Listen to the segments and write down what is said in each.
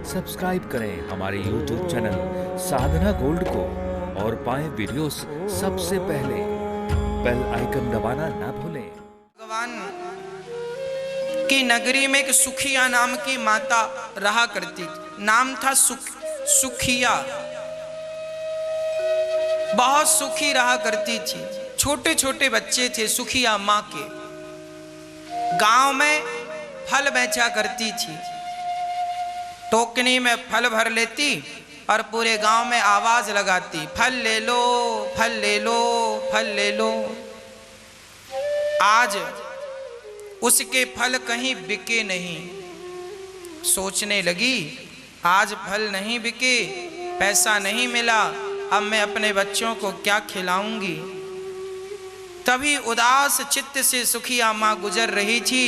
Subscribe करें हमारे YouTube channel साधना gold को और पाएं वीडियोस सबसे पहले। बेल आइकन दबाना ना भूलें। भगवान की नगरी में एक सुखिया नाम की माता रहा करती थी। नाम था सुखिया। बहुत सुखी रहा करती थी। छोटे छोटे बच्चे थे सुखिया माँ के। गांव में फल बेचा करती थी। टोकनी में फल भर लेती और पूरे गांव में आवाज लगाती, फल ले लो, फल ले लो, फल ले लो। आज उसके फल कहीं बिके नहीं। सोचने लगी आज फल नहीं बिके, पैसा नहीं मिला, अब मैं अपने बच्चों को क्या खिलाऊंगी। तभी उदास चित्त से सुखिया माँ गुजर रही थी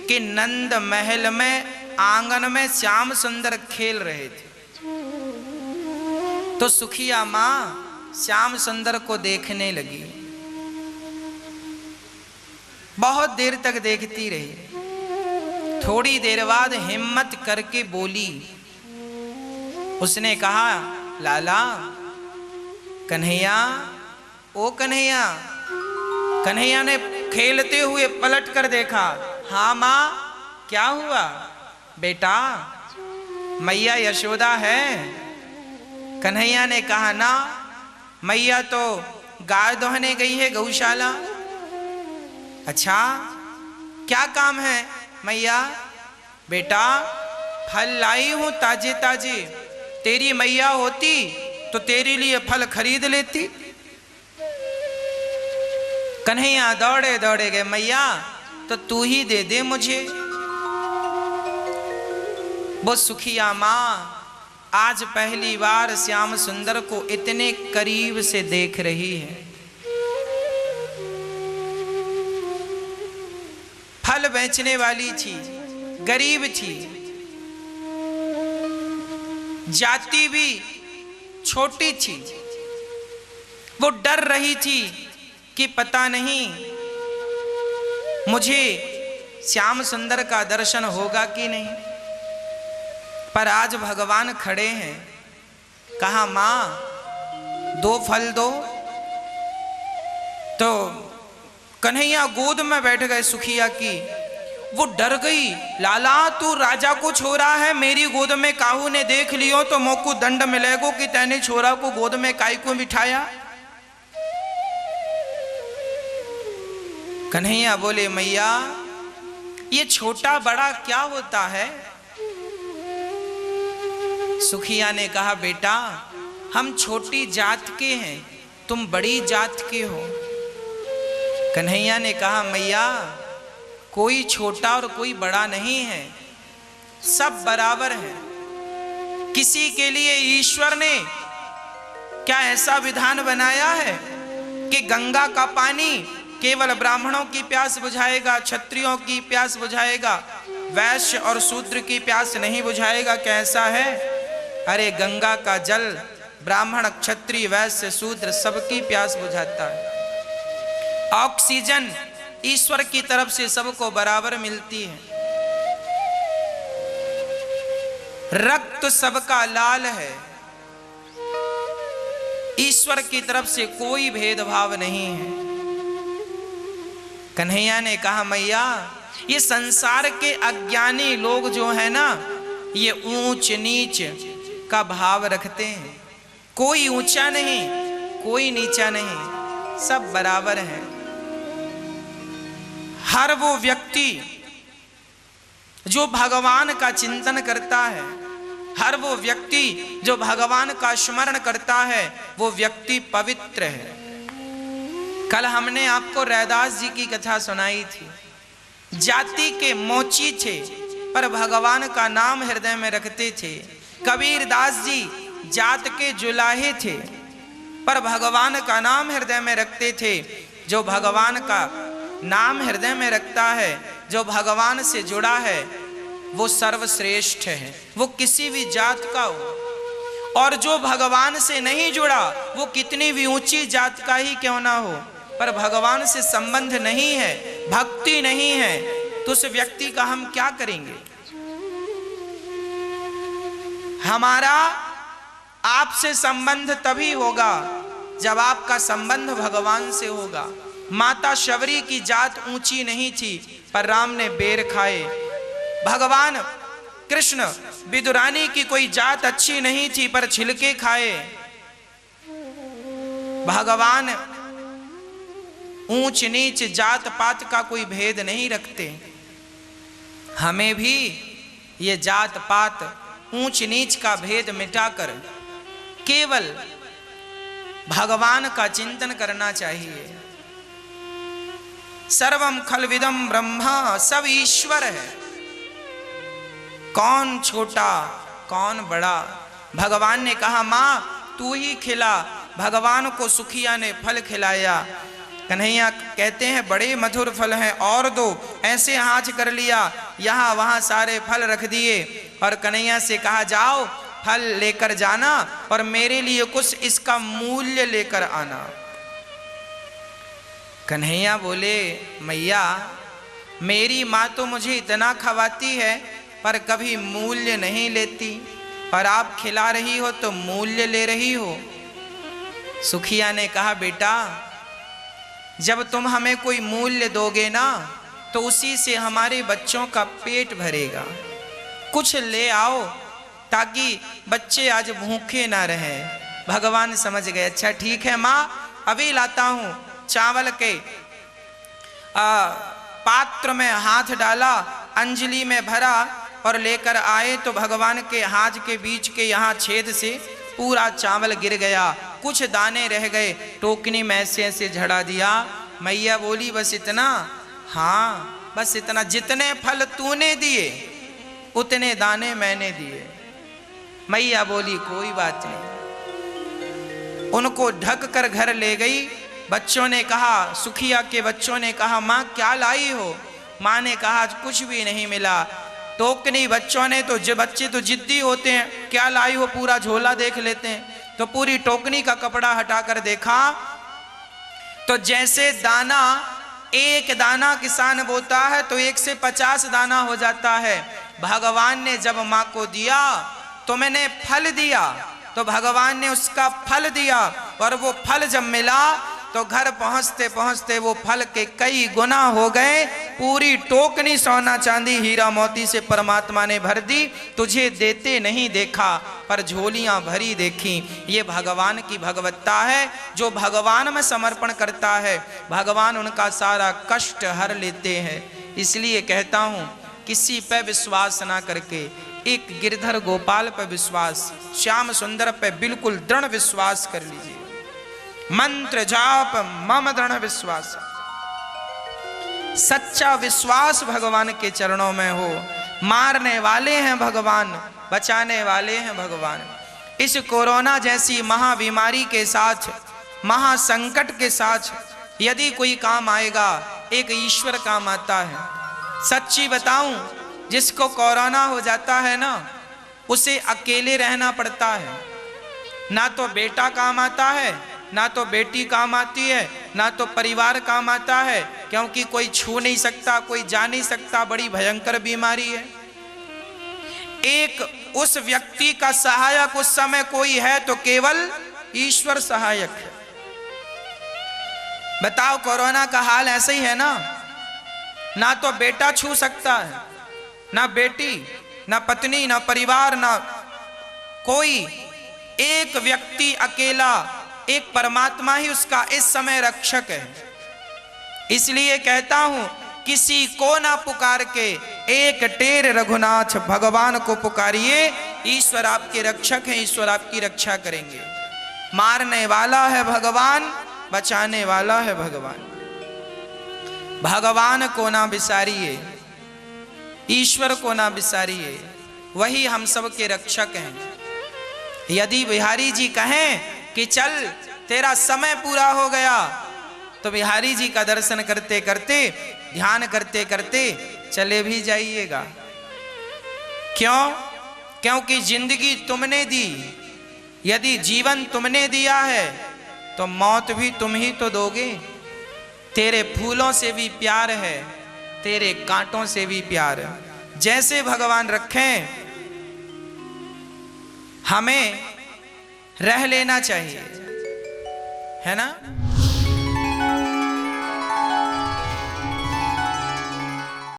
कि नंद महल में आंगन में श्याम सुंदर खेल रहे थे। तो सुखिया माँ श्याम सुंदर को देखने लगी। बहुत देर तक देखती रही। थोड़ी देर बाद हिम्मत करके बोली। उसने कहा, लाला, कन्हैया, ओ कन्हैया। कन्हैया ने खेलते हुए पलट कर देखा। हाँ माँ, क्या हुआ? बेटा, मैया यशोदा है। कन्हैया ने कहा, ना, मैया तो गाय दोहने गई है गौशाला। अच्छा, क्या काम है मैया? बेटा, फल लाई हूं ताजे ताजे। तेरी मैया होती तो तेरे लिए फल खरीद लेती। कन्हैया दौड़े दौड़े गए, मैया तो तू ही दे दे मुझे। वो सुखिया माँ आज पहली बार श्याम सुंदर को इतने करीब से देख रही है। फल बेचने वाली थी, गरीब थी, जाति भी छोटी थी। वो डर रही थी कि पता नहीं मुझे श्याम सुंदर का दर्शन होगा कि नहीं। पर आज भगवान खड़े हैं। कहा, मां दो फल दो। तो कन्हैया गोद में बैठ गए सुखिया की। वो डर गई। लाला, तू राजा को छोरा है, मेरी गोद में काहू ने देख लियो तो मोको दंड मिलेगो कि तैने छोरा को गोद में काई को बिठाया। कन्हैया बोले, मैया ये छोटा बड़ा क्या होता है? सुखिया ने कहा, बेटा, हम छोटी जात के हैं, तुम बड़ी जात के हो। कन्हैया ने कहा, मैया कोई छोटा और कोई बड़ा नहीं है, सब बराबर है। किसी के लिए ईश्वर ने क्या ऐसा विधान बनाया है कि गंगा का पानी केवल ब्राह्मणों की प्यास बुझाएगा, क्षत्रियों की प्यास बुझाएगा, वैश्य और शूद्र की प्यास नहीं बुझाएगा? कैसा है? अरे गंगा का जल ब्राह्मण, क्षत्रिय, वैश्य, शूद्र सबकी प्यास बुझाता है। ऑक्सीजन ईश्वर की तरफ से सबको बराबर मिलती है। रक्त सबका लाल है। ईश्वर की तरफ से कोई भेदभाव नहीं है। कन्हैया ने कहा, मैया ये संसार के अज्ञानी लोग जो है ना, ये ऊंच नीच का भाव रखते हैं। कोई ऊंचा नहीं, कोई नीचा नहीं, सब बराबर है। हर वो व्यक्ति जो भगवान का चिंतन करता है, हर वो व्यक्ति जो भगवान का स्मरण करता है, वो व्यक्ति पवित्र है। कल हमने आपको रैदास जी की कथा सुनाई थी। जाति के मोची थे पर भगवान का नाम हृदय में रखते थे। कबीर दास जी जात के जुलाहे थे पर भगवान का नाम हृदय में रखते थे। जो भगवान का नाम हृदय में रखता है, जो भगवान से जुड़ा है, वो सर्वश्रेष्ठ है, वो किसी भी जात का हो। और जो भगवान से नहीं जुड़ा, वो कितनी भी ऊंची जात का ही क्यों ना हो, पर भगवान से संबंध नहीं है, भक्ति नहीं है, तो उस व्यक्ति का हम क्या करेंगे? हमारा आपसे संबंध तभी होगा जब आपका संबंध भगवान से होगा। माता शबरी की जात ऊंची नहीं थी, पर राम ने बेर खाए। भगवान कृष्ण विदुरानी की कोई जात अच्छी नहीं थी, पर छिलके खाए। भगवान ऊंच नीच जात पात का कोई भेद नहीं रखते। हमें भी ये जात पात ऊंच नीच का भेद मिटाकर केवल भगवान का चिंतन करना चाहिए। सर्वम खलविदम ब्रह्मा, सब ईश्वर है। कौन छोटा कौन बड़ा। भगवान ने कहा मां तू ही खिला। भगवान को सुखिया ने फल खिलाया। कन्हैया कहते हैं बड़े मधुर फल हैं और दो। ऐसे हाथ कर लिया, यहाँ वहाँ सारे फल रख दिए और कन्हैया से कहा जाओ फल लेकर जाना और मेरे लिए कुछ इसका मूल्य लेकर आना। कन्हैया बोले मैया मेरी माँ तो मुझे इतना खवाती है पर कभी मूल्य नहीं लेती, पर आप खिला रही हो तो मूल्य ले रही हो। सुखिया ने कहा बेटा जब तुम हमें कोई मूल्य दोगे ना तो उसी से हमारे बच्चों का पेट भरेगा। कुछ ले आओ ताकि बच्चे आज भूखे ना रहें। भगवान समझ गए, अच्छा ठीक है माँ अभी लाता हूँ। चावल के पात्र में हाथ डाला, अंजलि में भरा और लेकर आए तो भगवान के हाथ के बीच के यहाँ छेद से पूरा चावल गिर गया। कुछ दाने रह गए, टोकनी में ऐसे ऐसे झड़ा दिया। मैया बोली बस इतना? हाँ बस इतना। जितने फल तूने दिए उतने दाने मैंने दिए। मैया बोली कोई बात नहीं। उनको ढक कर घर ले गई। बच्चों ने कहा, सुखिया के बच्चों ने कहा माँ क्या लाई हो? माँ ने कहा कुछ भी नहीं मिला। टोकनी बच्चों ने तो बच्चे तो जिद्दी होते हैं, क्या लाई हो पूरा झोला देख लेते हैं। तो पूरी टोकनी का कपड़ा हटाकर देखा तो जैसे दाना एक दाना किसान बोता है तो 1 से 50 दाना हो जाता है। भगवान ने जब माँ को दिया तो मैंने फल दिया, तो भगवान ने उसका फल दिया और वो फल जब मिला तो घर पहुंचते पहुंचते वो फल के कई गुना हो गए। पूरी टोकनी सोना चांदी हीरा मोती से परमात्मा ने भर दी। तुझे देते नहीं देखा पर झोलियां भरी देखी। ये भगवान की भगवत्ता है। जो भगवान में समर्पण करता है भगवान उनका सारा कष्ट हर लेते हैं। इसलिए कहता हूं किसी पे विश्वास ना करके एक गिरधर गोपाल पर विश्वास, श्याम सुंदर पे बिल्कुल दृढ़ विश्वास कर लीजिए। मंत्र जाप मम दृढ़ विश्वास। सच्चा विश्वास भगवान के चरणों में हो। मारने वाले हैं भगवान, बचाने वाले हैं भगवान। इस कोरोना जैसी महाबीमारी के साथ, महासंकट के साथ यदि कोई काम आएगा एक ईश्वर काम आता है। सच्ची बताऊं जिसको कोरोना हो जाता है ना उसे अकेले रहना पड़ता है। ना तो बेटा काम आता है, ना तो बेटी काम आती है, ना तो परिवार काम आता है, क्योंकि कोई छू नहीं सकता, कोई जा नहीं सकता। बड़ी भयंकर बीमारी है। एक उस व्यक्ति का सहायक उस समय कोई है तो केवल ईश्वर सहायक है। बताओ कोरोना का हाल ऐसे ही है ना। ना तो बेटा छू सकता है, ना बेटी, ना पत्नी, ना परिवार, ना कोई। एक व्यक्ति अकेला, एक परमात्मा ही उसका इस समय रक्षक है। इसलिए कहता हूं किसी को ना पुकार के एक टेर रघुनाथ भगवान को पुकारिए। ईश्वर आपके रक्षक हैं, ईश्वर आपकी रक्षा करेंगे। मारने वाला है भगवान, बचाने वाला है भगवान। भगवान को ना बिसारिए, ईश्वर को ना बिसारिए, वही हम सब के रक्षक हैं। यदि बिहारी जी कहें कि चल तेरा समय पूरा हो गया तो बिहारी जी का दर्शन करते करते, ध्यान करते करते चले भी जाइएगा। क्यों? क्योंकि जिंदगी तुमने दी। यदि जीवन तुमने दिया है तो मौत भी तुम ही तो दोगे। तेरे फूलों से भी प्यार है, तेरे कांटों से भी प्यार है। जैसे भगवान रखें हमें रह लेना चाहिए, है ना।